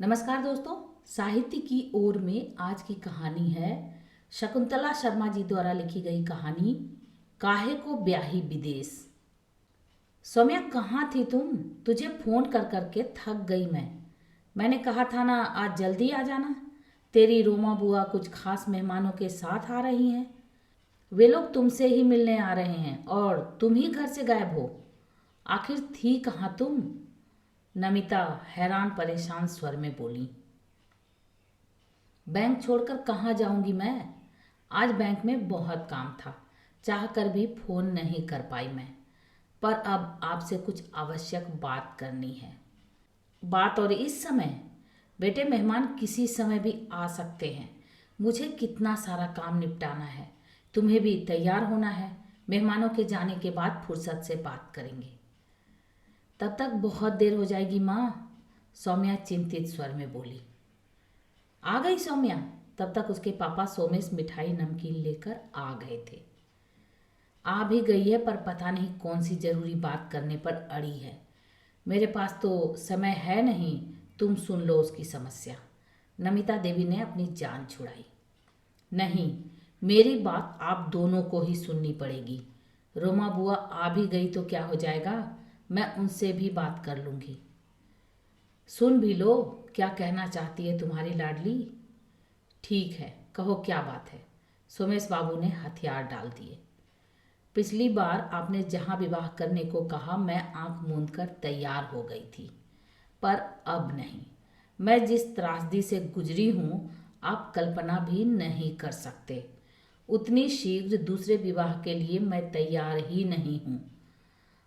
नमस्कार दोस्तों। साहित्य की ओर में आज की कहानी है शकुंतला शर्मा जी द्वारा लिखी गई कहानी काहे को ब्याही विदेश। सौम्या, कहाँ थी तुम? तुझे फोन कर करके थक गई मैंने कहा था ना आज जल्दी आ जाना। तेरी रोमा बुआ कुछ खास मेहमानों के साथ आ रही हैं। वे लोग तुमसे ही मिलने आ रहे हैं और तुम ही घर से गायब हो। आखिर थी कहाँ तुम? नमिता हैरान परेशान स्वर में बोली। बैंक छोड़कर कहाँ जाऊंगी मैं? आज बैंक में बहुत काम था, चाह कर भी फोन नहीं कर पाई मैं। पर अब आपसे कुछ आवश्यक बात करनी है। बात और इस समय? बेटे, मेहमान किसी समय भी आ सकते हैं। मुझे कितना सारा काम निपटाना है। तुम्हें भी तैयार होना है। मेहमानों के जाने के बाद फुर्सत से बात करेंगे। तब तक बहुत देर हो जाएगी माँ, सौम्या चिंतित स्वर में बोली। आ गई सौम्या? तब तक उसके पापा सोमेश मिठाई नमकीन लेकर आ गए थे। आ भी गई है, पर पता नहीं कौन सी जरूरी बात करने पर अड़ी है। मेरे पास तो समय है नहीं, तुम सुन लो उसकी समस्या। नमिता देवी ने अपनी जान छुड़ाई। नहीं, मेरी बात आप दोनों को ही सुननी पड़ेगी। रोमा बुआ आ भी गई तो क्या हो जाएगा, मैं उनसे भी बात कर लूंगी। सुन भी लो, क्या कहना चाहती है तुम्हारी लाडली। ठीक है, कहो क्या बात है। सोमेश बाबू ने हथियार डाल दिए। पिछली बार आपने जहां विवाह करने को कहा मैं आंख मूंद कर तैयार हो गई थी, पर अब नहीं। मैं जिस त्रासदी से गुजरी हूं आप कल्पना भी नहीं कर सकते। उतनी शीघ्र दूसरे विवाह के लिए मैं तैयार ही नहीं हूं।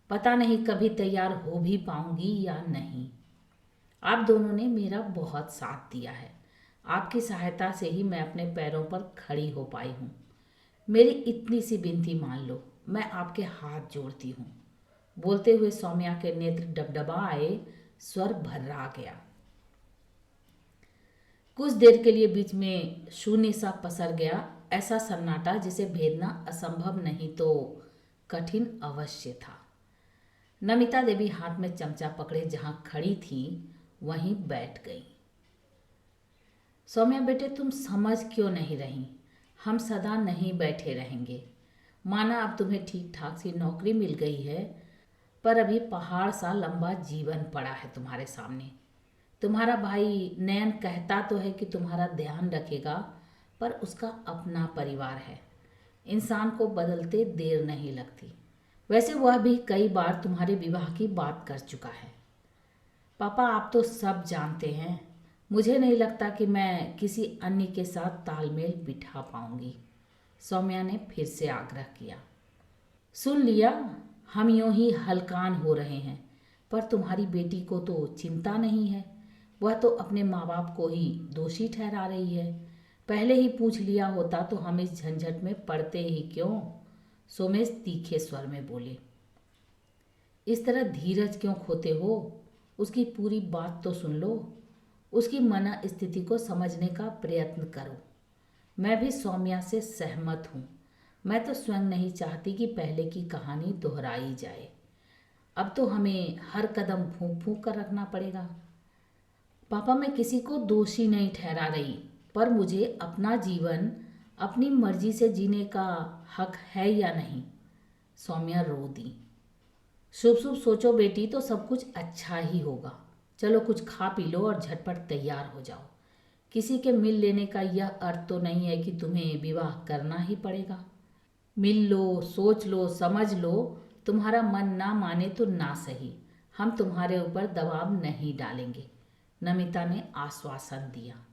पता नहीं कभी तैयार हो भी पाऊंगी या नहीं। आप दोनों ने मेरा बहुत साथ दिया है। आपकी सहायता से ही मैं अपने पैरों पर खड़ी हो पाई हूँ। मेरी इतनी सी विनती मान लो, मैं आपके हाथ जोड़ती हूँ। बोलते हुए सौम्या के नेत्र डबडबा आए, स्वर भर्रा गया। कुछ देर के लिए बीच में शून्य सा पसर गया, ऐसा सन्नाटा जिसे भेदना असंभव नहीं तो कठिन अवश्य था। नमिता देवी हाथ में चमचा पकड़े जहां खड़ी थी वहीं बैठ गई। सौम्या बेटे, तुम समझ क्यों नहीं रही? हम सदा नहीं बैठे रहेंगे। माना अब तुम्हें ठीक ठाक सी नौकरी मिल गई है, पर अभी पहाड़ सा लंबा जीवन पड़ा है तुम्हारे सामने। तुम्हारा भाई नयन कहता तो है कि तुम्हारा ध्यान रखेगा, पर उसका अपना परिवार है। इंसान को बदलते देर नहीं लगती। वैसे वह भी कई बार तुम्हारे विवाह की बात कर चुका है। पापा, आप तो सब जानते हैं। मुझे नहीं लगता कि मैं किसी अन्य के साथ तालमेल बिठा पाऊंगी। सौम्या ने फिर से आग्रह किया। सुन लिया, हम यूं ही हलकान हो रहे हैं, पर तुम्हारी बेटी को तो चिंता नहीं है। वह तो अपने माँ बाप को ही दोषी ठहरा रही है। पहले ही पूछ लिया होता तो हम इस झंझट में पड़ते ही क्यों? सोमेश तीखे स्वर में बोले। इस तरह धीरज क्यों खोते हो? उसकी पूरी बात तो सुन लो। उसकी मना स्थिति को समझने का प्रयत्न करो। मैं भी सौम्या से सहमत हूँ। मैं तो स्वयं नहीं चाहती कि पहले की कहानी दोहराई जाए। अब तो हमें हर कदम फूंक फूंक कर रखना पड़ेगा। पापा, मैं किसी को दोषी नहीं ठहरा रही, पर मुझे अपना जीवन अपनी मर्जी से जीने का हक है या नहीं? सौम्या रो दी। शुभ शुभ सोचो बेटी, तो सब कुछ अच्छा ही होगा। चलो कुछ खा पी लो और झटपट तैयार हो जाओ। किसी के मिल लेने का यह अर्थ तो नहीं है कि तुम्हें विवाह करना ही पड़ेगा। मिल लो, सोच लो, समझ लो। तुम्हारा मन ना माने तो ना सही, हम तुम्हारे ऊपर दबाव नहीं डालेंगे। नमिता ने आश्वासन दिया।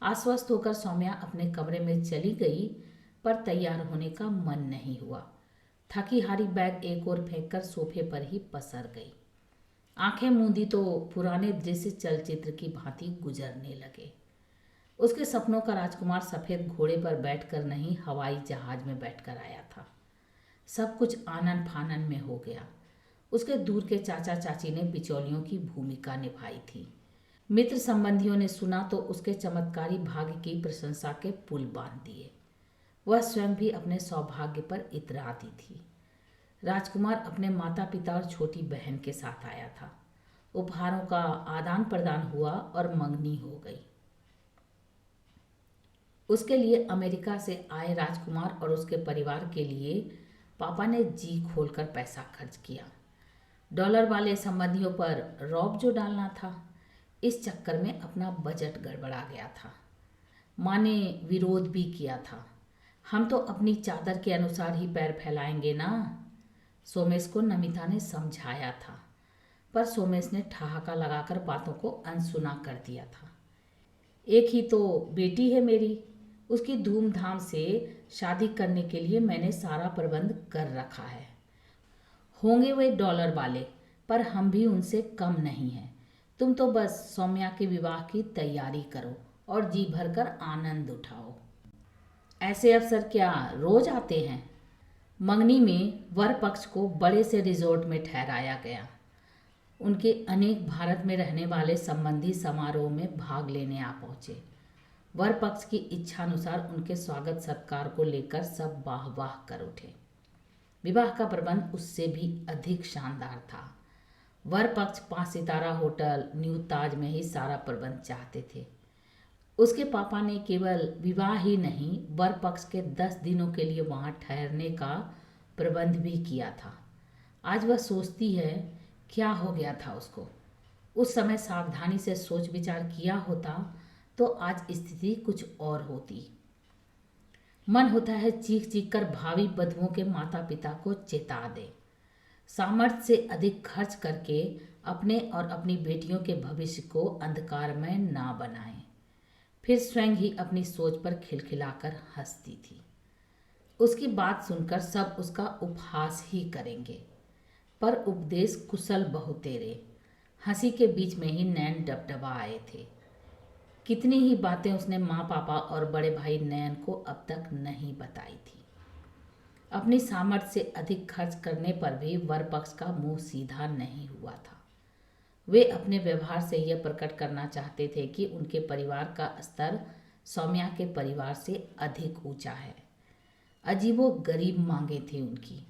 आश्वस्त होकर सौम्या अपने कमरे में चली गई, पर तैयार होने का मन नहीं हुआ। थकी हारी बैग एक ओर फेंककर सोफे पर ही पसर गई। आंखें मूंदी तो पुराने दृश्य चलचित्र की भांति गुजरने लगे। उसके सपनों का राजकुमार सफेद घोड़े पर बैठकर नहीं, हवाई जहाज में बैठकर आया था। सब कुछ आनन फानन में हो गया। उसके दूर के चाचा चाची ने बिचौलियों की भूमिका निभाई थी। मित्र संबंधियों ने सुना तो उसके चमत्कारी भाग्य की प्रशंसा के पुल बांध दिए। वह स्वयं भी अपने सौभाग्य पर इतराती थी। राजकुमार अपने माता पिता और छोटी बहन के साथ आया था। उपहारों का आदान प्रदान हुआ और मंगनी हो गई। उसके लिए अमेरिका से आए राजकुमार और उसके परिवार के लिए पापा ने जी खोलकर पैसा खर्च किया। डॉलर वाले संबंधियों पर रौब जो डालना था, इस चक्कर में अपना बजट गड़बड़ा गया था। माँ ने विरोध भी किया था। हम तो अपनी चादर के अनुसार ही पैर फैलाएंगे ना, सोमेश को नमिता ने समझाया था, पर सोमेश ने ठहाका लगाकर बातों को अनसुना कर दिया था। एक ही तो बेटी है मेरी, उसकी धूमधाम से शादी करने के लिए मैंने सारा प्रबंध कर रखा है। होंगे वे डॉलर वाले, पर हम भी उनसे कम नहीं हैं। तुम तो बस सौम्या के विवाह की तैयारी करो और जी भरकर आनंद उठाओ। ऐसे अवसर क्या रोज आते हैं? मंगनी में वर पक्ष को बड़े से रिजॉर्ट में ठहराया गया। उनके अनेक भारत में रहने वाले संबंधी समारोह में भाग लेने आ पहुंचे। वर पक्ष की इच्छानुसार उनके स्वागत सत्कार को लेकर सब वाह वाह कर उठे। विवाह का प्रबंध उससे भी अधिक शानदार था। वर पक्ष 5 सितारा होटल न्यू ताज में ही सारा प्रबंध चाहते थे। उसके पापा ने केवल विवाह ही नहीं, वर पक्ष के 10 दिनों के लिए वहाँ ठहरने का प्रबंध भी किया था। आज वह सोचती है क्या हो गया था उसको। उस समय सावधानी से सोच विचार किया होता तो आज स्थिति कुछ और होती। मन होता है चीख चीख कर भावी वधुओं के माता पिता को चेता दे, सामर्थ्य से अधिक खर्च करके अपने और अपनी बेटियों के भविष्य को अंधकारमय ना बनाएं। फिर स्वयं ही अपनी सोच पर खिलखिलाकर हंसती थी। उसकी बात सुनकर सब उसका उपहास ही करेंगे, पर उपदेश कुशल बहुतेरे। हंसी के बीच में ही नैन डबडबा आए थे। कितनी ही बातें उसने माँ पापा और बड़े भाई नयन को अब तक नहीं बताई थी। अपनी सामर्थ्य से अधिक खर्च करने पर भी वर पक्ष का मुंह सीधा नहीं हुआ था। वे अपने व्यवहार से यह प्रकट करना चाहते थे कि उनके परिवार का स्तर सौम्या के परिवार से अधिक ऊंचा है। अजीबो गरीब मांगे थी उनकी।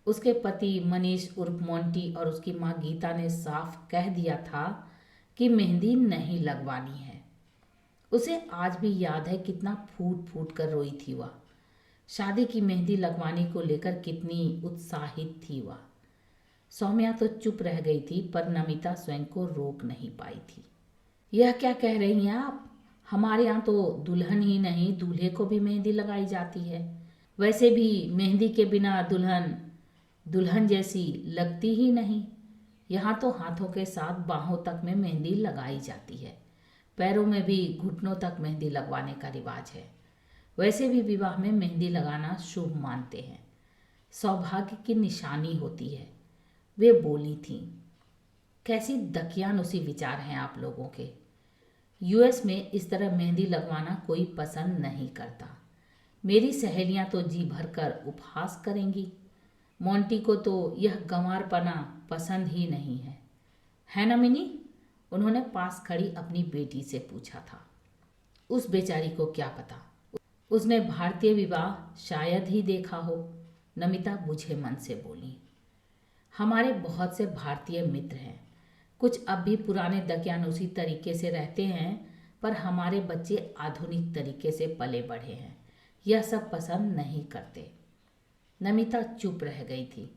उसके पति मनीष उर्फ मोंटी और उसकी माँ गीता ने साफ कह दिया था कि मेहंदी नहीं लगवानी है। उसे आज भी याद है कितना फूट फूट कर रोई थी वह। शादी की मेहंदी लगवाने को लेकर कितनी उत्साहित थी वह। सौम्या तो चुप रह गई थी, पर नमिता स्वयं को रोक नहीं पाई थी। यह क्या कह रही हैं आप? हमारे यहाँ तो दुल्हन ही नहीं दूल्हे को भी मेहंदी लगाई जाती है। वैसे भी मेहंदी के बिना दुल्हन दुल्हन जैसी लगती ही नहीं। यहाँ तो हाथों के साथ बाहों तक में मेहंदी लगाई जाती है। पैरों में भी घुटनों तक मेहंदी लगवाने का रिवाज है। वैसे भी विवाह में मेहंदी लगाना शुभ मानते हैं, सौभाग्य की निशानी होती है, वे बोली थीं। कैसी दकियानुसी विचार हैं आप लोगों के। यूएस में इस तरह मेहंदी लगवाना कोई पसंद नहीं करता। मेरी सहेलियां तो जी भरकर उपहास करेंगी। मोंटी को तो यह गंवारपना पसंद ही नहीं है ना मिनी? उन्होंने पास खड़ी अपनी बेटी से पूछा था। उस बेचारी को क्या पता, उसने भारतीय विवाह शायद ही देखा हो, नमिता बुझे मन से बोली। हमारे बहुत से भारतीय मित्र हैं, कुछ अब भी पुराने दकियानुसी तरीके से रहते हैं, पर हमारे बच्चे आधुनिक तरीके से पले बढ़े हैं, यह सब पसंद नहीं करते। नमिता चुप रह गई थी,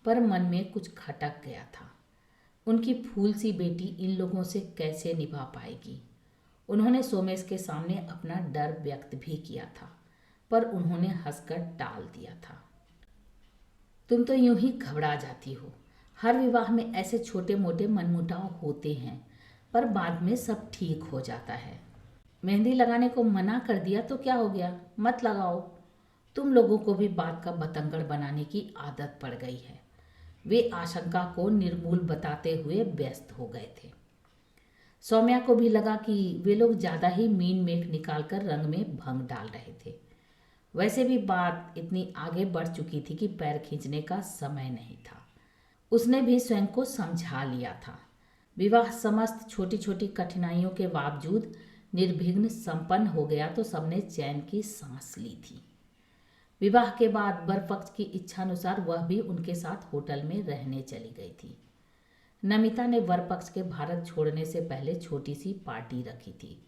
पर मन में कुछ खटक गया था। उनकी फूल सी बेटी इन लोगों से कैसे निभा पाएगी। उन्होंने सोमेश के सामने अपना डर व्यक्त भी किया था, पर उन्होंने हंसकर टाल दिया था। तुम तो यूं ही घबरा जाती हो। हर विवाह में ऐसे छोटे मोटे मनमुटाव होते हैं, पर बाद में सब ठीक हो जाता है। मेहंदी लगाने को मना कर दिया तो क्या हो गया, मत लगाओ। तुम लोगों को भी बात का बतंगड़ बनाने की आदत पड़ गई है। वे आशंका को निर्मूल बताते हुए व्यस्त हो गए थे। सौम्या को भी लगा कि वे लोग ज़्यादा ही मीन मेख निकालकर रंग में भंग डाल रहे थे। वैसे भी बात इतनी आगे बढ़ चुकी थी कि पैर खींचने का समय नहीं था। उसने भी स्वयं को समझा लिया था। विवाह समस्त छोटी छोटी कठिनाइयों के बावजूद निर्विघ्न संपन्न हो गया तो सबने चैन की सांस ली थी। विवाह के बाद वर पक्ष की इच्छानुसार वह भी उनके साथ होटल में रहने चली गई थी। नमिता ने वर पक्ष के भारत छोड़ने से पहले छोटी सी पार्टी रखी थी।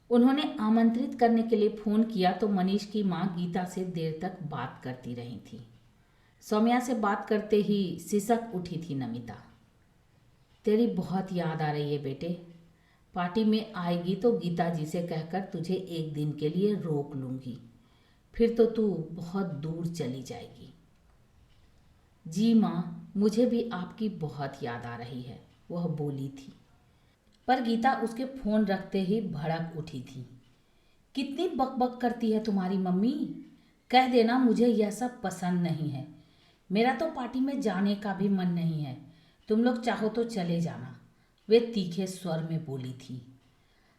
उन्होंने आमंत्रित करने के लिए फ़ोन किया तो मनीष की माँ गीता से देर तक बात करती रही थी। सौम्या से बात करते ही सिसक उठी थी नमिता। तेरी बहुत याद आ रही है बेटे। पार्टी में आएगी तो गीता जी से कहकर तुझे एक दिन के लिए रोक लूँगी, फिर तो तू बहुत दूर चली जाएगी। जी माँ, मुझे भी आपकी बहुत याद आ रही है, वह बोली थी। पर गीता उसके फ़ोन रखते ही भड़क उठी थी। कितनी बकबक करती है तुम्हारी मम्मी। कह देना मुझे यह सब पसंद नहीं है। मेरा तो पार्टी में जाने का भी मन नहीं है। तुम लोग चाहो तो चले जाना, वे तीखे स्वर में बोली थी।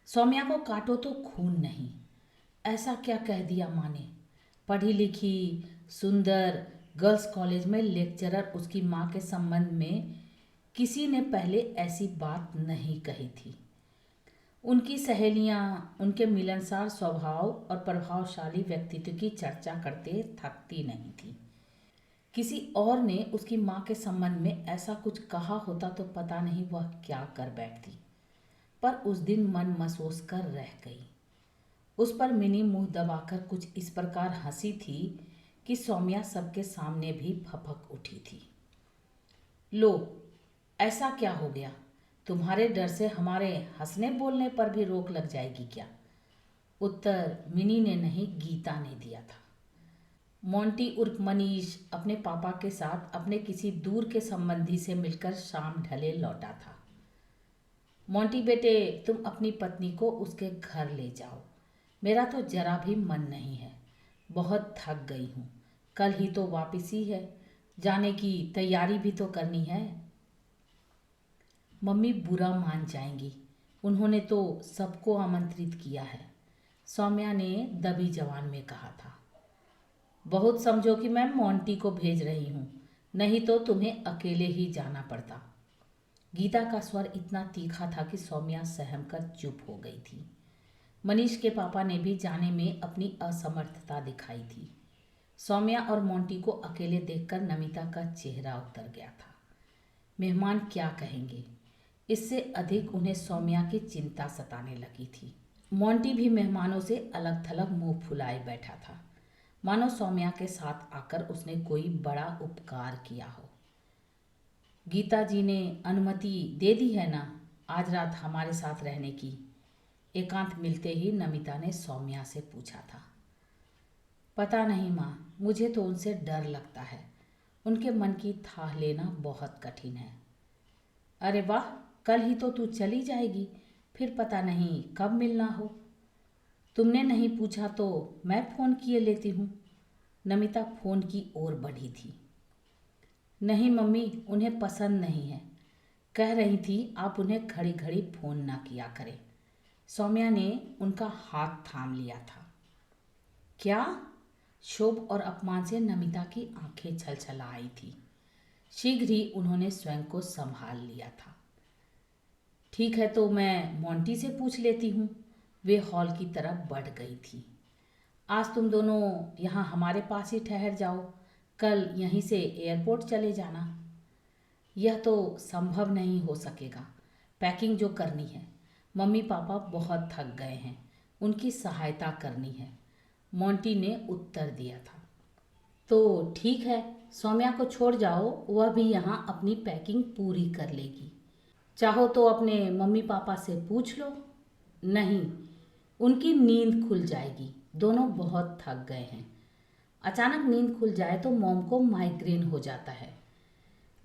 सौम्या को काटो तो खून नहीं। ऐसा क्या कह दिया माँ ने। पढ़ी लिखी सुंदर गर्ल्स कॉलेज में लेक्चरर उसकी माँ के संबंध में किसी ने पहले ऐसी बात नहीं कही थी। उनकी सहेलियाँ उनके मिलनसार स्वभाव और प्रभावशाली व्यक्तित्व की चर्चा करते थकती नहीं थी। किसी और ने उसकी माँ के संबंध में ऐसा कुछ कहा होता तो पता नहीं वह क्या कर बैठती, पर उस दिन मन महसूस कर रह गई। उस पर मिनी मुंह दबाकर कुछ इस प्रकार हंसी थी कि सौम्या सबके सामने भी फपक उठी थी। लो, ऐसा क्या हो गया? तुम्हारे डर से हमारे हंसने बोलने पर भी रोक लग जाएगी क्या? उत्तर मिनी ने नहीं, गीता ने दिया था। मोंटी उर्फ मनीष अपने पापा के साथ अपने किसी दूर के संबंधी से मिलकर शाम ढले लौटा था। मोंटी बेटे, तुम अपनी पत्नी को उसके घर ले जाओ। मेरा तो जरा भी मन नहीं है। बहुत थक गई हूँ। कल ही तो वापसी है। जाने की तैयारी भी तो करनी है। मम्मी बुरा मान जाएंगी। उन्होंने तो सबको आमंत्रित किया है, सौम्या ने दबी जबान में कहा था। बहुत समझो कि मैं मोंटी को भेज रही हूँ, नहीं तो तुम्हें अकेले ही जाना पड़ता। गीता का स्वर इतना तीखा था कि सौम्या सहम कर चुप हो गई थी। मनीष के पापा ने भी जाने में अपनी असमर्थता दिखाई थी। सौम्या और मोंटी को अकेले देखकर नमिता का चेहरा उतर गया था। मेहमान क्या कहेंगे, इससे अधिक उन्हें सौम्या की चिंता सताने लगी थी। मोंटी भी मेहमानों से अलग थलग मुंह फुलाए बैठा था, मानो सौम्या के साथ आकर उसने कोई बड़ा उपकार किया हो। गीता जी ने अनुमति दे दी है ना आज रात हमारे साथ रहने की? एकांत मिलते ही नमिता ने सौम्या से पूछा था। पता नहीं माँ, मुझे तो उनसे डर लगता है। उनके मन की थाह लेना बहुत कठिन है। अरे वाह, कल ही तो तू चली जाएगी, फिर पता नहीं कब मिलना हो। तुमने नहीं पूछा तो मैं फ़ोन किए लेती हूँ। नमिता फ़ोन की ओर बढ़ी थी। नहीं मम्मी, उन्हें पसंद नहीं है। कह रही थी आप उन्हें घड़ी घड़ी फ़ोन ना किया करें। सौम्या ने उनका हाथ थाम लिया था। क्या? क्षोभ और अपमान से नमिता की आंखें छलछला आई थी। शीघ्र ही उन्होंने स्वयं को संभाल लिया था। ठीक है, तो मैं मोंटी से पूछ लेती हूँ। वे हॉल की तरफ बढ़ गई थी। आज तुम दोनों यहाँ हमारे पास ही ठहर जाओ, कल यहीं से एयरपोर्ट चले जाना। यह तो संभव नहीं हो सकेगा। पैकिंग जो करनी है, मम्मी पापा बहुत थक गए हैं, उनकी सहायता करनी है, मोंटी ने उत्तर दिया था। तो ठीक है, सौम्या को छोड़ जाओ, वह भी यहाँ अपनी पैकिंग पूरी कर लेगी। चाहो तो अपने मम्मी पापा से पूछ लो। नहीं, उनकी नींद खुल जाएगी, दोनों बहुत थक गए हैं। अचानक नींद खुल जाए तो मॉम को माइग्रेन हो जाता है।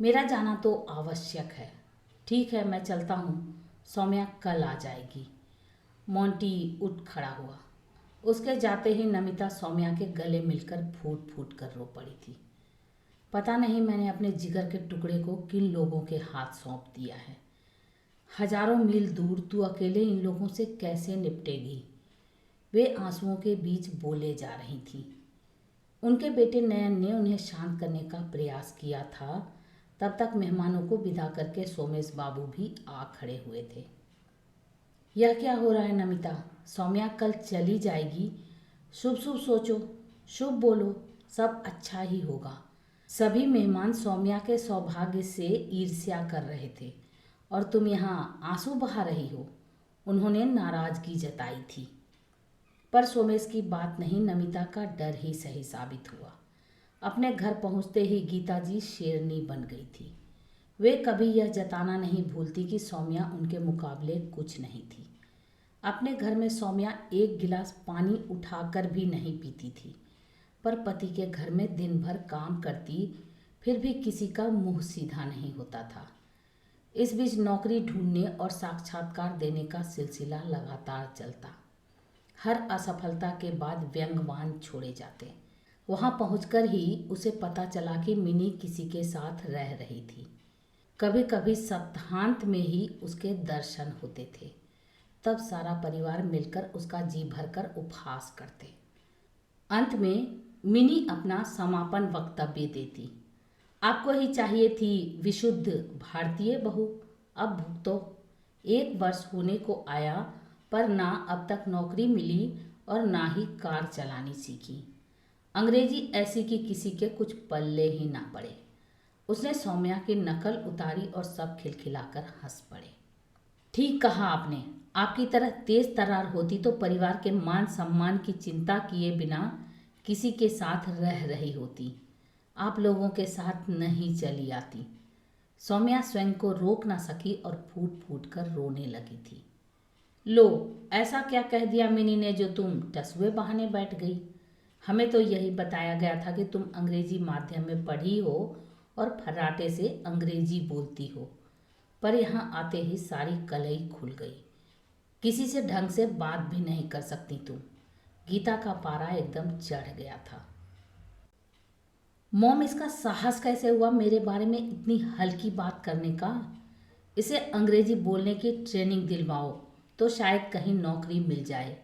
मेरा जाना तो आवश्यक है। ठीक है, मैं चलता हूँ, सौम्या कल आ जाएगी। मोंटी उठ खड़ा हुआ। उसके जाते ही नमिता सौम्या के गले मिलकर फूट फूट कर रो पड़ी थी। पता नहीं मैंने अपने जिगर के टुकड़े को किन लोगों के हाथ सौंप दिया है। हजारों मील दूर तू अकेले इन लोगों से कैसे निपटेगी? वे आंसुओं के बीच बोले जा रही थी। उनके बेटे नयन ने उन्हें शांत करने का प्रयास किया था। तब तक मेहमानों को विदा करके सोमेश बाबू भी आ खड़े हुए थे। यह क्या हो रहा है नमिता? सौम्या कल चली जाएगी। शुभ शुभ सोचो, शुभ बोलो, सब अच्छा ही होगा। सभी मेहमान सौम्या के सौभाग्य से ईर्ष्या कर रहे थे और तुम यहाँ आंसू बहा रही हो, उन्होंने नाराजगी जताई थी। पर सोमेश की बात नहीं, नमिता का डर ही सही साबित हुआ। अपने घर पहुंचते ही गीता जी शेरनी बन गई थी। वे कभी यह जताना नहीं भूलती कि सौम्या उनके मुकाबले कुछ नहीं थी। अपने घर में सौम्या एक गिलास पानी उठाकर भी नहीं पीती थी, पर पति के घर में दिन भर काम करती, फिर भी किसी का मुंह सीधा नहीं होता था। इस बीच नौकरी ढूंढने और साक्षात्कार देने का सिलसिला लगातार चलता। हर असफलता के बाद व्यंग्यवान छोड़े जाते। वहां पहुंचकर ही उसे पता चला कि मिनी किसी के साथ रह रही थी। कभी कभी सप्ताहांत में ही उसके दर्शन होते थे। तब सारा परिवार मिलकर उसका जी भरकर उपहास करते। अंत में मिनी अपना समापन वक्तव्य देती। आपको ही चाहिए थी विशुद्ध भारतीय बहू, अब भुगतो। 1 वर्ष होने को आया, पर ना अब तक नौकरी मिली और ना ही कार चलानी सीखी। अंग्रेजी ऐसी कि किसी के कुछ पल्ले ही ना पड़े। उसने सौम्या की नकल उतारी और सब खिलखिलाकर हंस पड़े। ठीक कहा आपने, आपकी तरह तेज तर्रार होती तो परिवार के मान सम्मान की चिंता किए बिना किसी के साथ रह रही होती। आप लोगों के साथ नहीं चली आती। सौम्या स्वयं को रोक ना सकी और फूट फूट कर रोने लगी थी। लो, ऐसा क्या कह दिया मिनी ने जो तुम टसुए बहाने बैठ गई? हमें तो यही बताया गया था कि तुम अंग्रेजी माध्यम में पढ़ी हो और फर्राटे से अंग्रेजी बोलती हो, पर यहाँ आते ही सारी कलई खुल गई। किसी से ढंग से बात भी नहीं कर सकती तुम। गीता का पारा एकदम चढ़ गया था। मॉम, इसका साहस कैसे हुआ मेरे बारे में इतनी हल्की बात करने का? इसे अंग्रेजी बोलने की ट्रेनिंग दिलवाओ तो शायद कहीं नौकरी मिल जाए।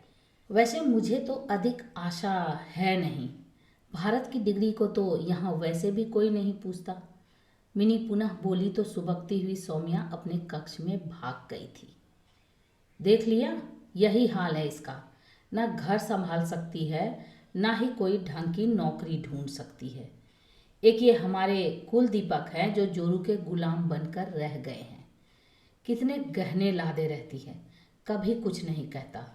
वैसे मुझे तो अधिक आशा है नहीं। भारत की डिग्री को तो यहाँ वैसे भी कोई नहीं पूछता। मिनी पुनः बोली तो सुबकती हुई सौम्या अपने कक्ष में भाग गई थी। देख लिया, यही हाल है इसका। ना घर संभाल सकती है, ना ही कोई ढंग की नौकरी ढूंढ सकती है। एक ये हमारे कुल दीपक हैं जो जोरू के गुलाम बनकर रह गए हैं। कितने गहने लादे रहती है, कभी कुछ नहीं कहता।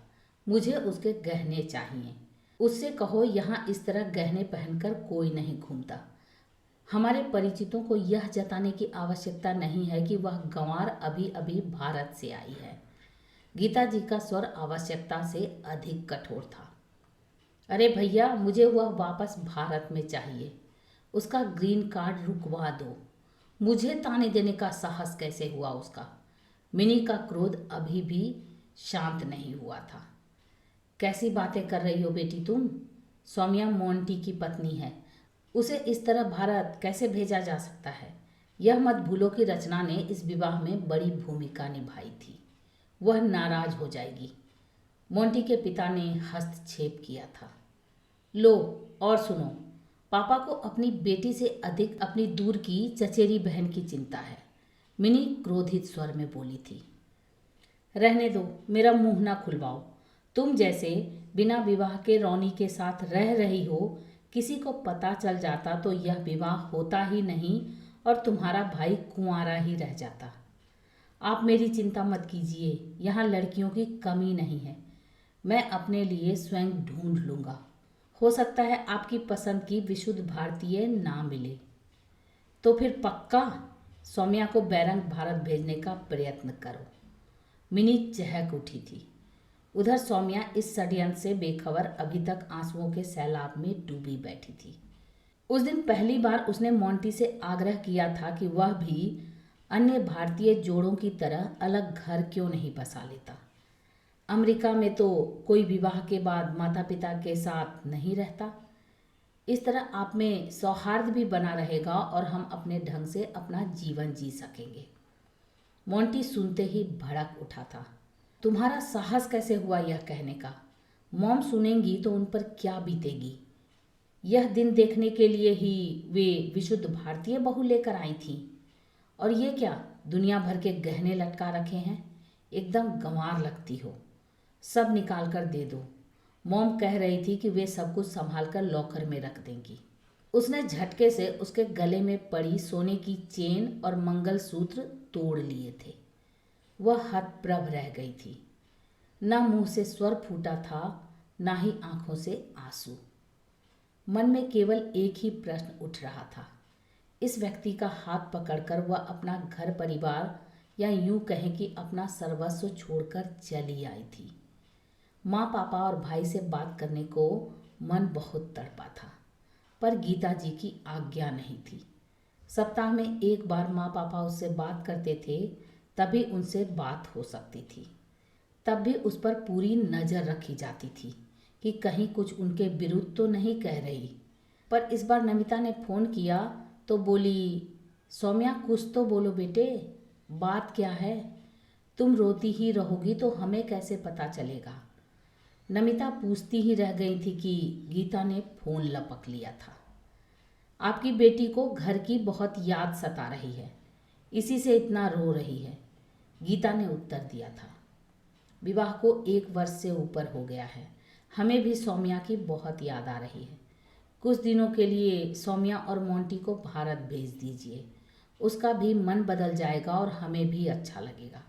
मुझे उसके गहने चाहिए। उससे कहो यहाँ इस तरह गहने पहनकर कोई नहीं घूमता। हमारे परिचितों को यह जताने की आवश्यकता नहीं है कि वह गंवार अभी अभी भारत से आई है। गीता जी का स्वर आवश्यकता से अधिक कठोर था। अरे भैया, मुझे वह वापस भारत में चाहिए। उसका ग्रीन कार्ड रुकवा दो। मुझे ताने देने का साहस कैसे हुआ उसका? मिनी का क्रोध अभी भी शांत नहीं हुआ था। कैसी बातें कर रही हो बेटी तुम? सौम्या मोंटी की पत्नी है, उसे इस तरह भारत कैसे भेजा जा सकता है? यह मत भूलो कि रचना ने इस विवाह में बड़ी भूमिका निभाई थी। वह नाराज हो जाएगी। मोंटी के पिता ने हस्तक्षेप किया था। लो और सुनो, पापा को अपनी बेटी से अधिक अपनी दूर की चचेरी बहन की चिंता है, मिनी क्रोधित स्वर में बोली थी। रहने दो, मेरा मुंह ना खुलवाओ। तुम जैसे बिना विवाह के रौनी के साथ रह रही हो, किसी को पता चल जाता तो यह विवाह होता ही नहीं और तुम्हारा भाई कुंवारा ही रह जाता। आप मेरी चिंता मत कीजिए, यहाँ लड़कियों की कमी नहीं है। मैं अपने लिए स्वयं ढूंढ लूँगा। हो सकता है आपकी पसंद की विशुद्ध भारतीय ना मिले तो फिर पक्का सौम्या को बैरंग भारत भेजने का प्रयत्न करो। मिनी चहक उठी थी। उधर सौम्या इस षड्यंत्र से बेखबर अभी तक आंसुओं के सैलाब में डूबी बैठी थी। उस दिन पहली बार उसने मोंटी से आग्रह किया था कि वह भी अन्य भारतीय जोड़ों की तरह अलग घर क्यों नहीं बसा लेता। अमेरिका में तो कोई विवाह के बाद माता पिता के साथ नहीं रहता। इस तरह आप में सौहार्द भी बना रहेगा और हम अपने ढंग से अपना जीवन जी सकेंगे। मोंटी सुनते ही भड़क उठा था। तुम्हारा साहस कैसे हुआ यह कहने का? मॉम सुनेंगी तो उन पर क्या बीतेगी? यह दिन देखने के लिए ही वे विशुद्ध भारतीय बहू लेकर आई थी। और ये क्या, दुनिया भर के गहने लटका रखे हैं? एकदम गंवार लगती हो। सब निकाल कर दे दो। मॉम कह रही थी कि वे सब कुछ संभाल कर लॉकर में रख देंगी। उसने झटके से उसके गले में पड़ी सोने की चेन और मंगलसूत्र तोड़ लिए थे। वह हतप्रभ रह गई थी। न मुंह से स्वर फूटा था, ना ही आंखों से आंसू। मन में केवल एक ही प्रश्न उठ रहा था। इस व्यक्ति का हाथ पकड़कर वह अपना घर परिवार या यूं कहें कि अपना सर्वस्व छोड़कर चली आई थी। माँ पापा और भाई से बात करने को मन बहुत तड़पा था, पर गीता जी की आज्ञा नहीं थी। सप्ताह में एक बार माँ पापा उससे बात करते थे, तभी उनसे बात हो सकती थी। तब भी उस पर पूरी नज़र रखी जाती थी कि कहीं कुछ उनके विरुद्ध तो नहीं कह रही। पर इस बार नमिता ने फ़ोन किया तो बोली, सौम्या कुछ तो बोलो बेटे, बात क्या है? तुम रोती ही रहोगी तो हमें कैसे पता चलेगा? नमिता पूछती ही रह गई थी कि गीता ने फ़ोन लपक लिया था। आपकी बेटी को घर की बहुत याद सता रही है, इसी से इतना रो रही है, गीता ने उत्तर दिया था। विवाह को 1 वर्ष से ऊपर हो गया है। हमें भी सौम्या की बहुत याद आ रही है। कुछ दिनों के लिए सौम्या और मोंटी को भारत भेज दीजिए। उसका भी मन बदल जाएगा और हमें भी अच्छा लगेगा।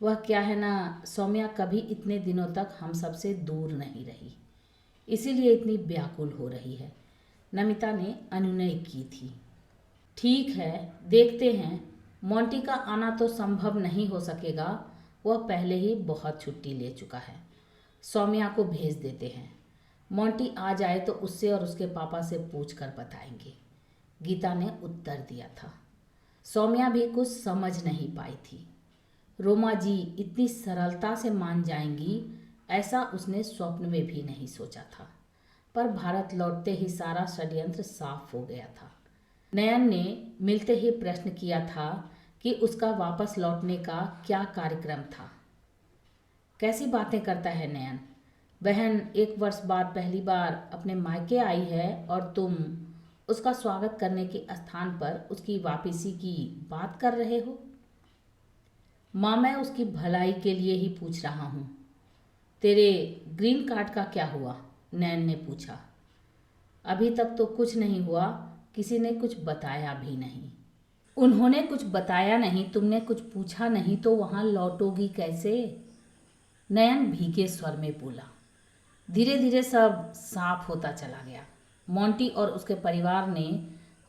वह क्या है ना, सौम्या कभी इतने दिनों तक हम सबसे दूर नहीं रही, इसीलिए इतनी व्याकुल हो रही है। नमिता ने अनुनय की थी। ठीक है, देखते हैं। मोंटी का आना तो संभव नहीं हो सकेगा, वह पहले ही बहुत छुट्टी ले चुका है। सौम्या को भेज देते हैं। मोंटी आ जाए तो उससे और उसके पापा से पूछ कर बताएंगे, गीता ने उत्तर दिया था। सौम्या भी कुछ समझ नहीं पाई थी। रोमा जी इतनी सरलता से मान जाएंगी, ऐसा उसने स्वप्न में भी नहीं सोचा था। पर भारत लौटते ही सारा षड्यंत्र साफ हो गया था। नयन ने मिलते ही प्रश्न किया था कि उसका वापस लौटने का क्या कार्यक्रम था। कैसी बातें करता है नयन? बहन 1 वर्ष बाद पहली बार अपने मायके आई है और तुम उसका स्वागत करने के स्थान पर उसकी वापसी की बात कर रहे हो। माँ, मैं उसकी भलाई के लिए ही पूछ रहा हूँ। तेरे ग्रीन कार्ड का क्या हुआ? नयन ने पूछा। अभी तक तो कुछ नहीं हुआ, किसी ने कुछ बताया भी नहीं। उन्होंने कुछ बताया नहीं, तुमने कुछ पूछा नहीं, तो वहाँ लौटोगी कैसे? नयन भीगे स्वर में बोला। धीरे धीरे सब साफ होता चला गया। मोंटी और उसके परिवार ने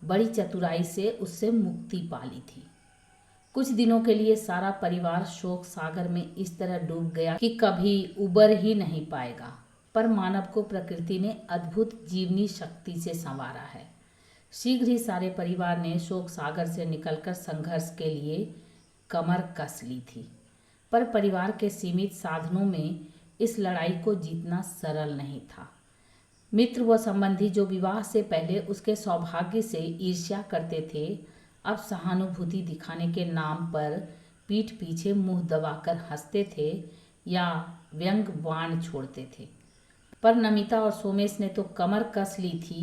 बड़ी चतुराई से उससे मुक्ति पा ली थी। कुछ दिनों के लिए सारा परिवार शोक सागर में इस तरह डूब गया कि कभी उबर ही नहीं पाएगा। पर मानव को प्रकृति ने अद्भुत जीवनी शक्ति से संवारा है। शीघ्र ही सारे परिवार ने शोक सागर से निकलकर संघर्ष के लिए कमर कस ली थी। पर परिवार के सीमित साधनों में इस लड़ाई को जीतना सरल नहीं था। मित्र व संबंधी जो विवाह से पहले उसके सौभाग्य से ईर्ष्या करते थे, अब सहानुभूति दिखाने के नाम पर पीठ पीछे मुंह दबाकर हंसते थे या व्यंग बाण छोड़ते थे। पर नमिता और सोमेश ने तो कमर कस ली थी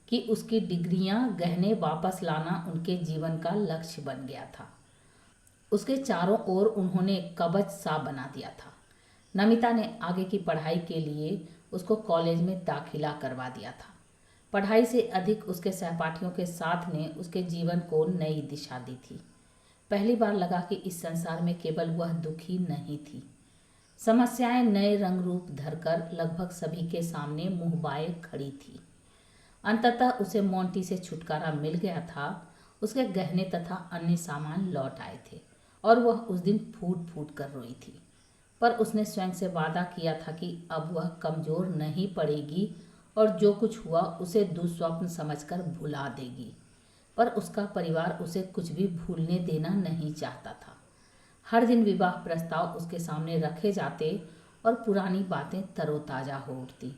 कि उसकी डिग्रियां गहने वापस लाना उनके जीवन का लक्ष्य बन गया था। उसके चारों ओर उन्होंने कवच सा बना दिया था। नमिता ने आगे की पढ़ाई के लिए उसको कॉलेज में दाखिला करवा दिया था। पढ़ाई से अधिक उसके सहपाठियों के साथ ने उसके जीवन को नई दिशा दी थी। पहली बार लगा कि इस संसार में केवल वह दुखी नहीं थी। समस्याएं नए रंग रूप धरकर लगभग सभी के सामने मुंह बाए खड़ी थी। अंततः उसे मोंटी से छुटकारा मिल गया था। उसके गहने तथा अन्य सामान लौट आए थे और वह उस दिन फूट फूट कर रोई थी। पर उसने स्वयं से वादा किया था कि अब वह कमज़ोर नहीं पड़ेगी और जो कुछ हुआ उसे दुस्वप्न समझकर भुला देगी। पर उसका परिवार उसे कुछ भी भूलने देना नहीं चाहता था। हर दिन विवाह प्रस्ताव उसके सामने रखे जाते और पुरानी बातें तरोताज़ा हो उठती।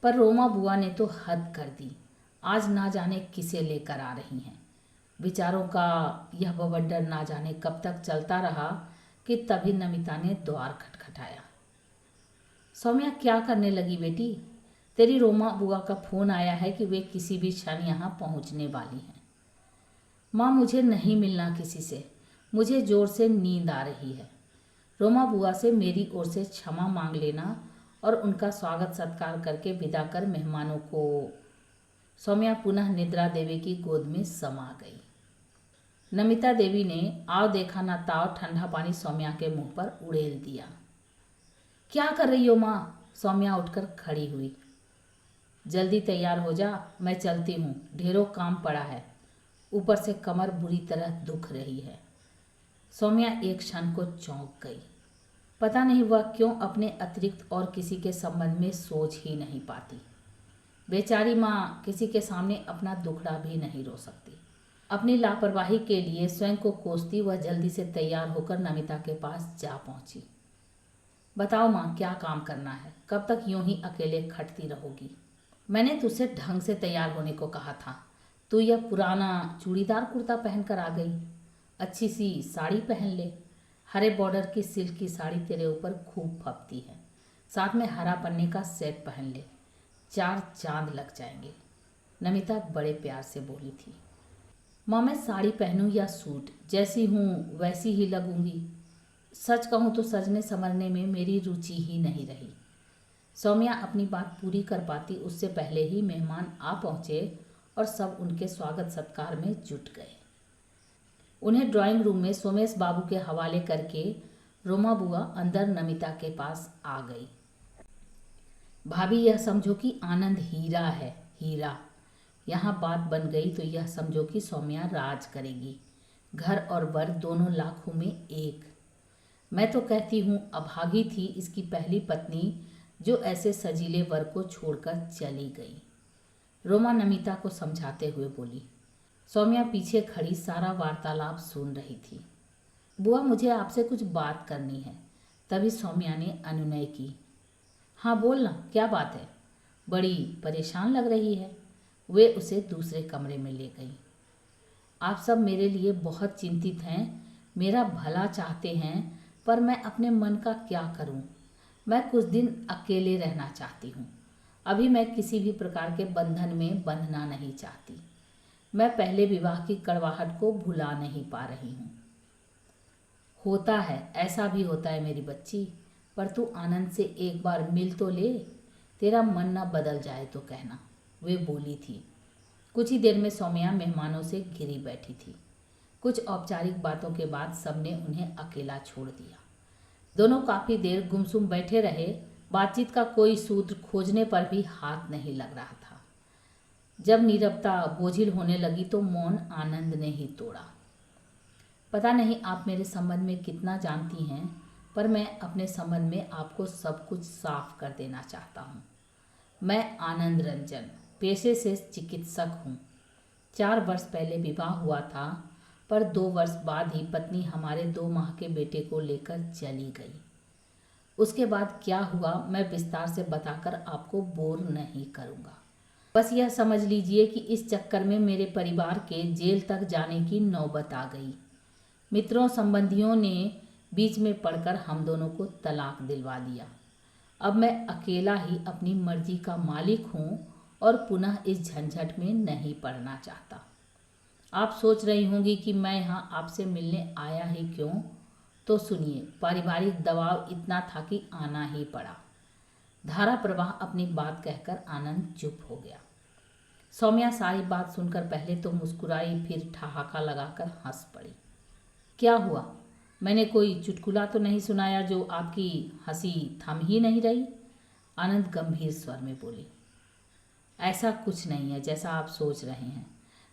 पर रोमा बुआ ने तो हद कर दी। आज ना जाने किसे लेकर आ रही हैं। विचारों का यह बवंडर ना जाने कब तक चलता रहा कि तभी नमिता ने द्वार खटखटाया। सौम्या, क्या करने लगी बेटी? तेरी रोमा बुआ का फ़ोन आया है कि वे किसी भी क्षण यहाँ पहुँचने वाली हैं। माँ, मुझे नहीं मिलना किसी से, मुझे ज़ोर से नींद आ रही है। रोमा बुआ से मेरी ओर से क्षमा मांग लेना और उनका स्वागत सत्कार करके विदा कर मेहमानों को। सौम्या पुनः निद्रा देवी की गोद में समा गई। नमिता देवी ने आव देखा ना ताव ठंडा पानी सौम्या के मुंह पर उड़ेल दिया। क्या कर रही हो माँ? सौम्या उठकर खड़ी हुई। जल्दी तैयार हो जा, मैं चलती हूँ, ढेरों काम पड़ा है। ऊपर से कमर बुरी तरह दुख रही है। सौम्या एक क्षण को चौंक गई। पता नहीं वह क्यों अपने अतिरिक्त और किसी के संबंध में सोच ही नहीं पाती। बेचारी माँ किसी के सामने अपना दुखड़ा भी नहीं रो सकती। अपनी लापरवाही के लिए स्वयं को कोसती वह जल्दी से तैयार होकर नमिता के पास जा पहुंची। बताओ माँ, क्या काम करना है? कब तक यूं ही अकेले खटती रहोगी? मैंने तुझसे ढंग से तैयार होने को कहा था। तू यह पुराना चूड़ीदार कुर्ता पहनकर आ गई। अच्छी सी साड़ी पहन ले। हरे बॉर्डर की सिल्क की साड़ी तेरे ऊपर खूब फबती है। साथ में हरा पन्ने का सेट पहन ले, 4 चांद लग जाएंगे। नमिता बड़े प्यार से बोली थी। माँ, मैं साड़ी पहनूं या सूट, जैसी हूँ वैसी ही लगूंगी। सच कहूँ तो सजने संवरने में मेरी रुचि ही नहीं रही। सौम्या अपनी बात पूरी कर पाती उससे पहले ही मेहमान आ पहुँचे और सब उनके स्वागत सत्कार में जुट गए। उन्हें ड्राइंग रूम में सोमेश बाबू के हवाले करके रोमा बुआ अंदर नमिता के पास आ गई। भाभी, यह समझो कि आनंद हीरा है, हीरा। यहाँ बात बन गई तो यह समझो कि सौम्या राज करेगी। घर और वर दोनों लाखों में एक। मैं तो कहती हूँ अभागी थी इसकी पहली पत्नी जो ऐसे सजीले वर को छोड़कर चली गई। रोमा नमिता को समझाते हुए बोली। सौम्या पीछे खड़ी सारा वार्तालाप सुन रही थी। बुआ, मुझे आपसे कुछ बात करनी है। तभी सौम्या ने अनुनय की। हाँ बोलना, क्या बात है? बड़ी परेशान लग रही है। वे उसे दूसरे कमरे में ले गई। आप सब मेरे लिए बहुत चिंतित हैं, मेरा भला चाहते हैं, पर मैं अपने मन का क्या करूं? मैं कुछ दिन अकेले रहना चाहती हूं। अभी मैं किसी भी प्रकार के बंधन में बंधना नहीं चाहती। मैं पहले विवाह की कड़वाहट को भुला नहीं पा रही हूं। होता है, ऐसा भी होता है मेरी बच्ची, पर तू आनंद से एक बार मिल तो ले। तेरा मन न बदल जाए तो कहना, वे बोली थी। कुछ ही देर में सौम्या मेहमानों से घिरी बैठी थी। कुछ औपचारिक बातों के बाद सबने उन्हें अकेला छोड़ दिया। दोनों काफी देर गुमसुम बैठे रहे। बातचीत का कोई सूत्र खोजने पर भी हाथ नहीं लग रहा था। जब नीरवता बोझिल होने लगी तो मौन आनंद ने ही तोड़ा। पता नहीं आप मेरे संबंध में कितना जानती हैं, पर मैं अपने संबंध में आपको सब कुछ साफ कर देना चाहता हूँ। मैं आनंद रंजन पेशे से चिकित्सक हूँ। 4 वर्ष पहले विवाह हुआ था, पर 2 वर्ष बाद ही पत्नी हमारे 2 माह के बेटे को लेकर चली गई। उसके बाद क्या हुआ मैं विस्तार से बताकर आपको बोर नहीं करूँगा। बस यह समझ लीजिए कि इस चक्कर में मेरे परिवार के जेल तक जाने की नौबत आ गई। मित्रों संबंधियों ने बीच में पड़कर हम दोनों को तलाक दिलवा दिया। अब मैं अकेला ही अपनी मर्जी का मालिक हूँ और पुनः इस झंझट में नहीं पड़ना चाहता। आप सोच रही होंगी कि मैं यहाँ आपसे मिलने आया ही क्यों? तो सुनिए, पारिवारिक दबाव इतना था कि आना ही पड़ा। धारा प्रवाह अपनी बात कहकर आनंद चुप हो गया। सौम्या सारी बात सुनकर पहले तो मुस्कुराई, फिर ठहाका लगाकर हंस पड़ी। क्या हुआ? मैंने कोई चुटकुला तो नहीं सुनाया जो आपकी हंसी थम ही नहीं रही? आनंद गंभीर स्वर में बोली। ऐसा कुछ नहीं है जैसा आप सोच रहे हैं।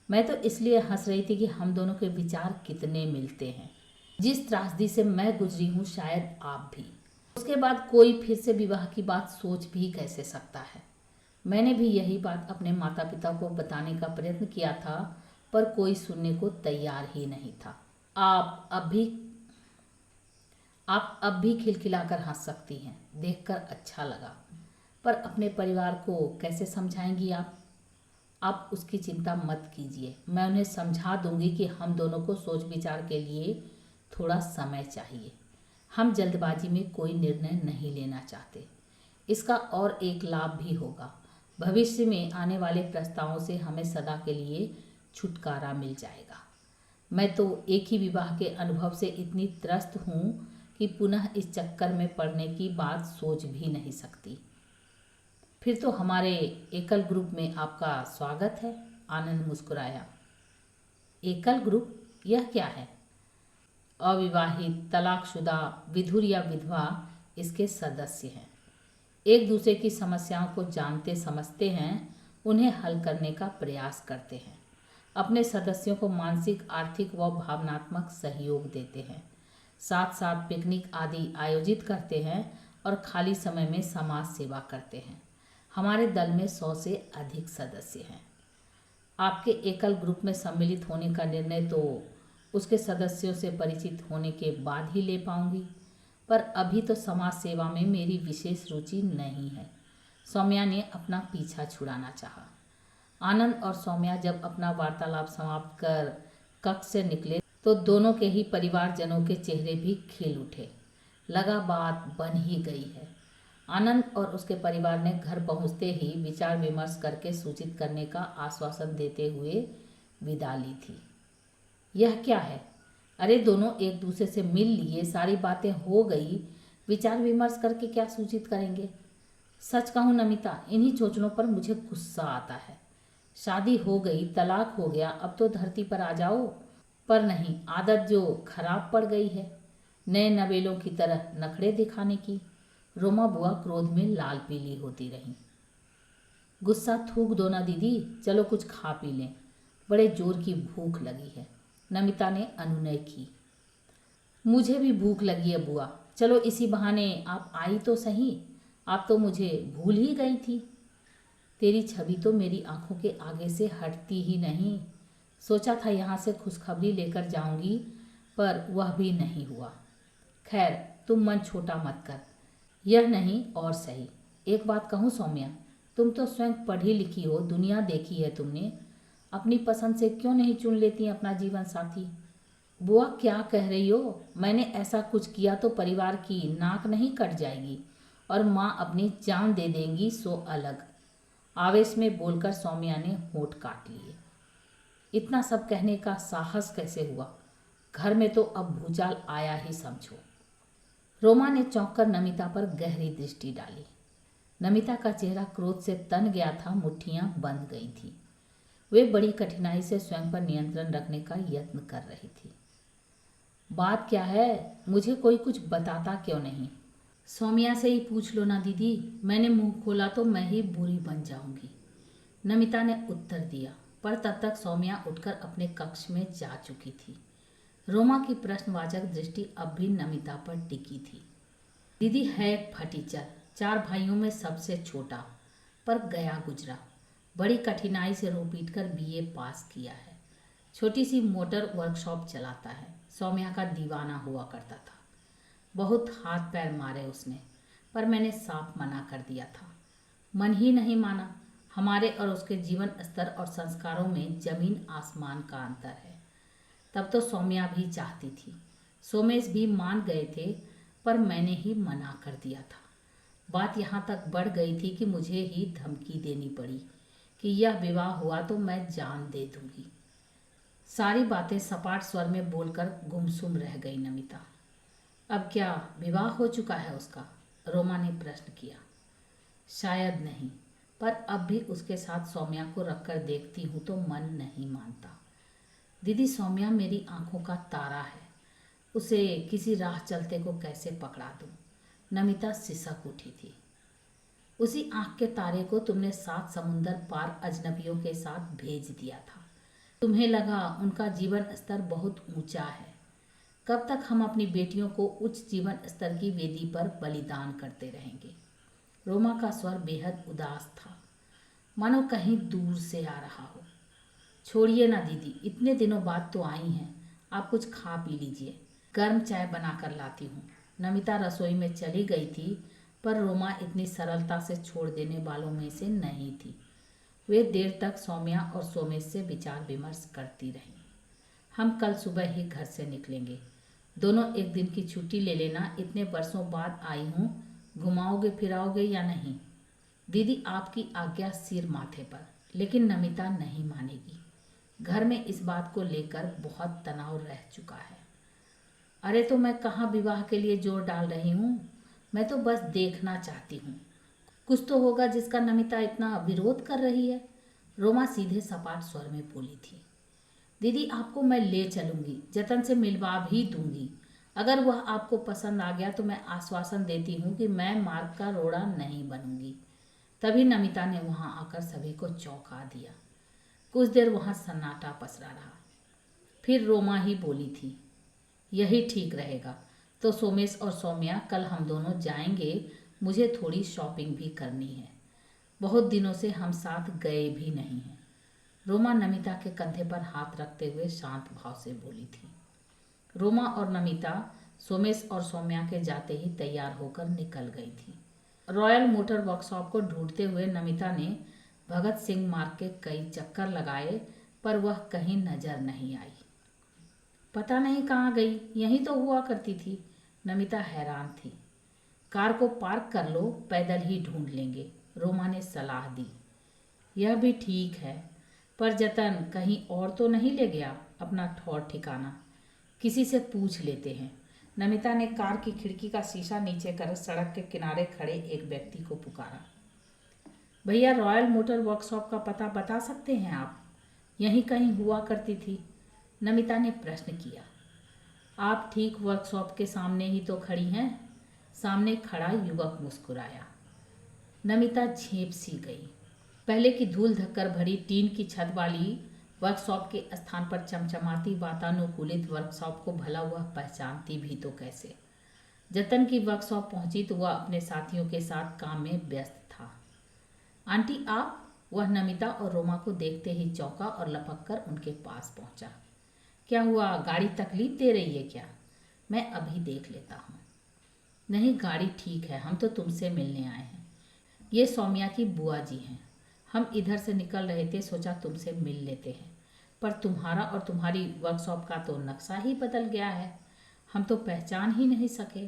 मैं तो इसलिए हंस रही थी कि हम दोनों के विचार कितने मिलते हैं। जिस त्रासदी से मैं गुजरी हूँ शायद आप भी। उसके बाद कोई फिर से विवाह की बात सोच भी कैसे सकता है? मैंने भी यही बात अपने माता पिता को बताने का प्रयत्न किया था, पर कोई सुनने को तैयार ही नहीं था। आप अब भी खिलखिलाकर हंस सकती हैं, देखकर अच्छा लगा। पर अपने परिवार को कैसे समझाएंगी आप? आप उसकी चिंता मत कीजिए, मैं उन्हें समझा दूंगी कि हम दोनों को सोच विचार के लिए थोड़ा समय चाहिए। हम जल्दबाजी में कोई निर्णय नहीं लेना चाहते। इसका और एक लाभ भी होगा, भविष्य में आने वाले प्रस्तावों से हमें सदा के लिए छुटकारा मिल जाएगा। मैं तो एक ही विवाह के अनुभव से इतनी त्रस्त हूँ कि पुनः इस चक्कर में पड़ने की बात सोच भी नहीं सकती। फिर तो हमारे एकल ग्रुप में आपका स्वागत है। आनंद मुस्कुराया। एकल ग्रुप, यह क्या है? अविवाहित, तलाकशुदा, विधुर या विधवा इसके सदस्य हैं। एक दूसरे की समस्याओं को जानते समझते हैं, उन्हें हल करने का प्रयास करते हैं, अपने सदस्यों को मानसिक, आर्थिक व भावनात्मक सहयोग देते हैं, साथ साथ पिकनिक आदि आयोजित करते हैं और खाली समय में समाज सेवा करते हैं। हमारे दल में 100 से अधिक सदस्य हैं। आपके एकल ग्रुप में सम्मिलित होने का निर्णय तो उसके सदस्यों से परिचित होने के बाद ही ले पाऊंगी, पर अभी तो समाज सेवा में मेरी विशेष रुचि नहीं है। सौम्या ने अपना पीछा छुड़ाना चाहा। आनंद और सौम्या जब अपना वार्तालाप समाप्त कर कक्ष से निकले तो दोनों के ही परिवारजनों के चेहरे भी खिल उठे। लगा बात बन ही गई है। आनंद और उसके परिवार ने घर पहुंचते ही विचार विमर्श करके सूचित करने का आश्वासन देते हुए विदा ली थी। यह क्या है? अरे दोनों एक दूसरे से मिल लिए, सारी बातें हो गई, विचार विमर्श करके क्या सूचित करेंगे? सच कहूँ नमिता, इन्हीं चोचलों पर मुझे गुस्सा आता है। शादी हो गई, तलाक हो गया, अब तो धरती पर आ जाओ। पर नहीं, आदत जो खराब पड़ गई है, नए नवेलों की तरह नखरे दिखाने की। रोमा बुआ क्रोध में लाल पीली होती रही। गुस्सा थूक दो ना दीदी, चलो कुछ खा पी लें, बड़े जोर की भूख लगी है। नमिता ने अनुनय की। मुझे भी भूख लगी है बुआ, चलो इसी बहाने आप आई तो सही। आप तो मुझे भूल ही गई थी। तेरी छवि तो मेरी आंखों के आगे से हटती ही नहीं। सोचा था यहाँ से खुशखबरी लेकर जाऊंगी, पर वह भी नहीं हुआ। खैर, तुम मन छोटा मत कर। यह नहीं और सही, एक बात कहूँ सौम्या, तुम तो स्वयं पढ़ी लिखी हो, दुनिया देखी है तुमने। अपनी पसंद से क्यों नहीं चुन लेती अपना जीवन साथी? बुआ क्या कह रही हो? मैंने ऐसा कुछ किया तो परिवार की नाक नहीं कट जाएगी और माँ अपनी जान दे देंगी, सो अलग। आवेश में बोलकर सौम्या ने होंठ काट लिए। इतना सब कहने का साहस कैसे हुआ? घर में तो अब भूचाल आया ही समझो। रोमा ने चौंक कर नमिता पर गहरी दृष्टि डाली। नमिता का चेहरा क्रोध से तन गया था, मुट्ठियां बंध गई थी। वे बड़ी कठिनाई से स्वयं पर नियंत्रण रखने का यत्न कर रही थी। बात क्या है? मुझे कोई कुछ बताता क्यों नहीं? सौम्या से ही पूछ लो ना दीदी, मैंने मुंह खोला तो मैं ही बुरी बन जाऊंगी। नमिता ने उत्तर दिया, पर तब तक सौम्या उठकर अपने कक्ष में जा चुकी थी। रोमा की प्रश्नवाचक दृष्टि अब भी नमिता पर टिकी थी। दीदी है एक फटीचर, 4 भाइयों में सबसे छोटा, पर गया गुजरा। बड़ी कठिनाई से रो पीट कर BA पास किया है। छोटी सी मोटर वर्कशॉप चलाता है। सौम्या का दीवाना हुआ करता था। बहुत हाथ पैर मारे उसने, पर मैंने साफ मना कर दिया था। मन ही नहीं माना। हमारे और उसके जीवन स्तर और संस्कारों में जमीन आसमान का अंतर है। तब तो सौम्या भी चाहती थी, सोमेश भी मान गए थे, पर मैंने ही मना कर दिया था। बात यहाँ तक बढ़ गई थी कि मुझे ही धमकी देनी पड़ी कि यह विवाह हुआ तो मैं जान दे दूंगी। सारी बातें सपाट स्वर में बोलकर गुमसुम रह गई नमिता। अब क्या विवाह हो चुका है उसका? रोमा ने प्रश्न किया। शायद नहीं, पर अब भी उसके साथ सौम्या को रखकर देखती हूँ तो मन नहीं मानता। दीदी, सौम्या मेरी आंखों का तारा है, उसे किसी राह चलते को कैसे पकड़ा दूँ? नमिता सिसक उठी थी। उसी आंख के तारे को तुमने 7 समुंदर पार अजनबियों के साथ भेज दिया था। तुम्हें लगा उनका जीवन स्तर बहुत ऊंचा है। कब तक हम अपनी बेटियों को उच्च जीवन स्तर की वेदी पर बलिदान करते रहेंगे? रोमा का स्वर बेहद उदास था, मानो कहीं दूर से आ रहा हो। छोड़िए ना दीदी, इतने दिनों बाद तो आई हैं, आप कुछ खा पी लीजिए, गर्म चाय बना कर लाती हूँ। नमिता रसोई में चली गई थी, पर रोमा इतनी सरलता से छोड़ देने वालों में से नहीं थी। वे देर तक सौम्या और सोमेश से विचार विमर्श करती रहीं। हम कल सुबह ही घर से निकलेंगे। दोनों एक दिन की छुट्टी ले लेना, इतने वर्षों बाद आई हूँ, घुमाओगे फिराओगे या नहीं? दीदी, आपकी आज्ञा सिर माथे पर। लेकिन नमिता नहीं मानेगी। घर में इस बात को लेकर बहुत तनाव रह चुका है। अरे तो मैं कहाँ विवाह के लिए जोर डाल रही हूँ, मैं तो बस देखना चाहती हूँ। कुछ तो होगा जिसका नमिता इतना विरोध कर रही है। रोमा सीधे सपाट स्वर में बोली थी। दीदी, आपको मैं ले चलूंगी, जतन से मिलवा भी दूंगी। अगर वह आपको पसंद आ गया तो मैं आश्वासन देती हूँ कि मैं मार्ग का रोड़ा नहीं बनूंगी। तभी नमिता ने वहां आकर सभी को चौंका दिया। कुछ देर वहां सन्नाटा पसरा रहा। फिर रोमा ही बोली थी, यही ठीक रहेगा। तो सोमेश और सौम्या, कल हम दोनों जाएंगे। मुझे थोड़ी शॉपिंग भी करनी है। बहुत दिनों से हम साथ गए भी नहीं हैं। रोमा नमिता के कंधे पर हाथ रखते हुए शांत भाव से बोली थी। रोमा और नमिता सोमेश और सौम्या के जाते ही तैयार होकर निकल गई थी। रॉयल मोटर वर्कशॉप को ढूंढते हुए नमिता ने भगत सिंह मार्ग के कई चक्कर लगाए, पर वह कहीं नजर नहीं आई। पता नहीं कहाँ गई, यहीं तो हुआ करती थी। नमिता हैरान थी। कार को पार्क कर लो, पैदल ही ढूंढ लेंगे, रोमा ने सलाह दी। यह भी ठीक है, पर जतन कहीं और तो नहीं ले गया अपना ठौर ठिकाना। किसी से पूछ लेते हैं। नमिता ने कार की खिड़की का शीशा नीचे कर सड़क के किनारे खड़े एक व्यक्ति को पुकारा। भैया, रॉयल मोटर वर्कशॉप का पता बता सकते हैं आप? यहीं कहीं हुआ करती थी। नमिता ने प्रश्न किया। आप ठीक वर्कशॉप के सामने ही तो खड़ी हैं। सामने खड़ा युवक मुस्कुराया। नमिता झेप सी गई। पहले की धूल धक्कर भरी टीन की छत वाली वर्कशॉप के स्थान पर चमचमाती वातानुकूलित वर्कशॉप को भला वह पहचानती भी तो कैसे। जतन की वर्कशॉप पहुंची तो वह अपने साथियों के साथ काम में व्यस्त था। आंटी, आप? वह नमिता और रोमा को देखते ही चौंका और लपक कर उनके पास पहुंचा। क्या हुआ, गाड़ी तकलीफ दे रही है क्या? मैं अभी देख लेता हूँ। नहीं, गाड़ी ठीक है, हम तो तुमसे मिलने आए हैं। ये सौम्या की बुआ जी हैं। हम इधर से निकल रहे थे, सोचा तुमसे मिल लेते हैं, पर तुम्हारा और तुम्हारी वर्कशॉप का तो नक्शा ही बदल गया है। हम तो पहचान ही नहीं सके।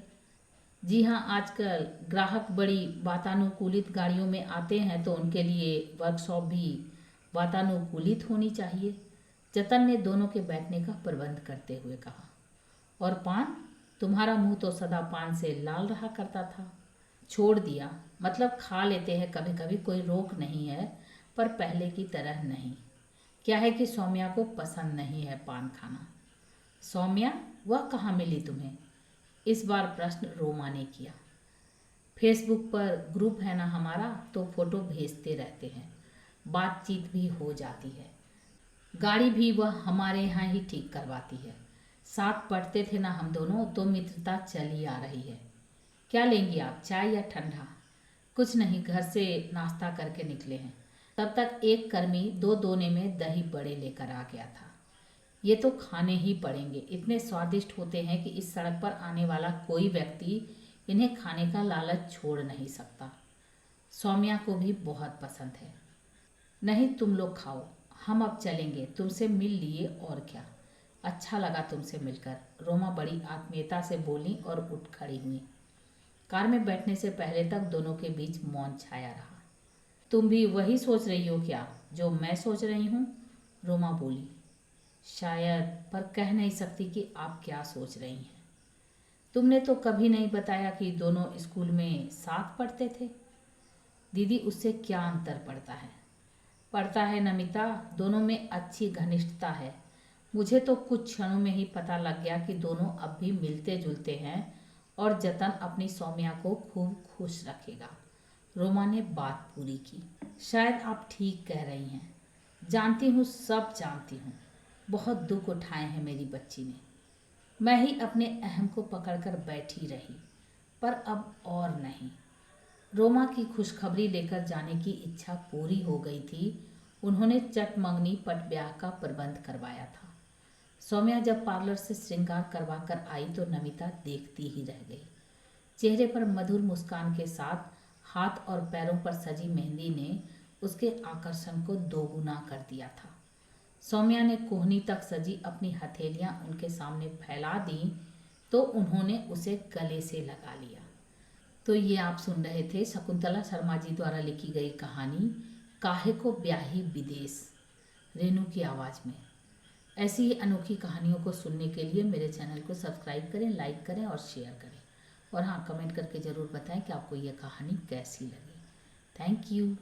जी हाँ, आजकल ग्राहक बड़ी वातानुकूलित गाड़ियों में आते हैं, तो उनके लिए वर्कशॉप भी वातानुकूलित होनी चाहिए। जतन ने दोनों के बैठने का प्रबंध करते हुए कहा। और पान? तुम्हारा मुंह तो सदा पान से लाल रहा करता था। छोड़ दिया, मतलब खा लेते हैं कभी कभी, कोई रोक नहीं है, पर पहले की तरह नहीं। क्या है कि सौम्या को पसंद नहीं है पान खाना। सौम्या? वह कहाँ मिली तुम्हें? इस बार प्रश्न रोमा ने किया। फेसबुक पर ग्रुप है ना हमारा, तो फोटो भेजते रहते हैं, बातचीत भी हो जाती है। गाड़ी भी वह हमारे यहाँ ही ठीक करवाती है। साथ पढ़ते थे ना हम दोनों, तो मित्रता चली आ रही है। क्या लेंगी आप, चाय या ठंडा? कुछ नहीं, घर से नाश्ता करके निकले हैं। तब तक एक कर्मी 2 दोने में दही बड़े लेकर आ गया था। ये तो खाने ही पड़ेंगे, इतने स्वादिष्ट होते हैं कि इस सड़क पर आने वाला कोई व्यक्ति इन्हें खाने का लालच छोड़ नहीं सकता। सौम्या को भी बहुत पसंद है। नहीं, तुम लोग खाओ, हम अब चलेंगे, तुमसे मिल लिए और क्या। अच्छा लगा तुमसे मिलकर, रोमा बड़ी आत्मीयता से बोली और उठ खड़ी हुई। कार में बैठने से पहले तक दोनों के बीच मौन छाया रहा। तुम भी वही सोच रही हो क्या जो मैं सोच रही हूँ? रोमा बोली। शायद, पर कह नहीं सकती कि आप क्या सोच रही हैं। तुमने तो कभी नहीं बताया कि दोनों स्कूल में साथ पढ़ते थे। दीदी, उससे क्या अंतर पड़ता है? पड़ता है नमिता, दोनों में अच्छी घनिष्ठता है। मुझे तो कुछ क्षणों में ही पता लग गया कि दोनों अब भी मिलते जुलते हैं, और जतन अपनी सौम्या को खूब खुश रखेगा। रोमा ने बात पूरी की। शायद आप ठीक कह रही हैं। जानती हूँ, सब जानती हूँ। बहुत दुख उठाए हैं मेरी बच्ची ने। मैं ही अपने अहम को पकड़कर बैठी रही, पर अब और नहीं। रोमा की खुशखबरी लेकर जाने की इच्छा पूरी हो गई थी। उन्होंने चटमंगनी पट ब्याह का प्रबंध करवाया था। सौम्या जब पार्लर से श्रृंगार करवा कर आई तो नमिता देखती ही रह गई। चेहरे पर मधुर मुस्कान के साथ हाथ और पैरों पर सजी मेहंदी ने उसके आकर्षण को दोगुना कर दिया था। सौम्या ने कोहनी तक सजी अपनी हथेलियां उनके सामने फैला दी तो उन्होंने उसे गले से लगा लिया। तो ये आप सुन रहे थे शकुंतला शर्मा जी द्वारा लिखी गई कहानी काहे को ब्याही विदेश, रेनू की आवाज़ में। ऐसी ही अनोखी कहानियों को सुनने के लिए मेरे चैनल को सब्सक्राइब करें, लाइक करें और शेयर करें। और हाँ, कमेंट करके ज़रूर बताएं कि आपको ये कहानी कैसी लगी। Thank you.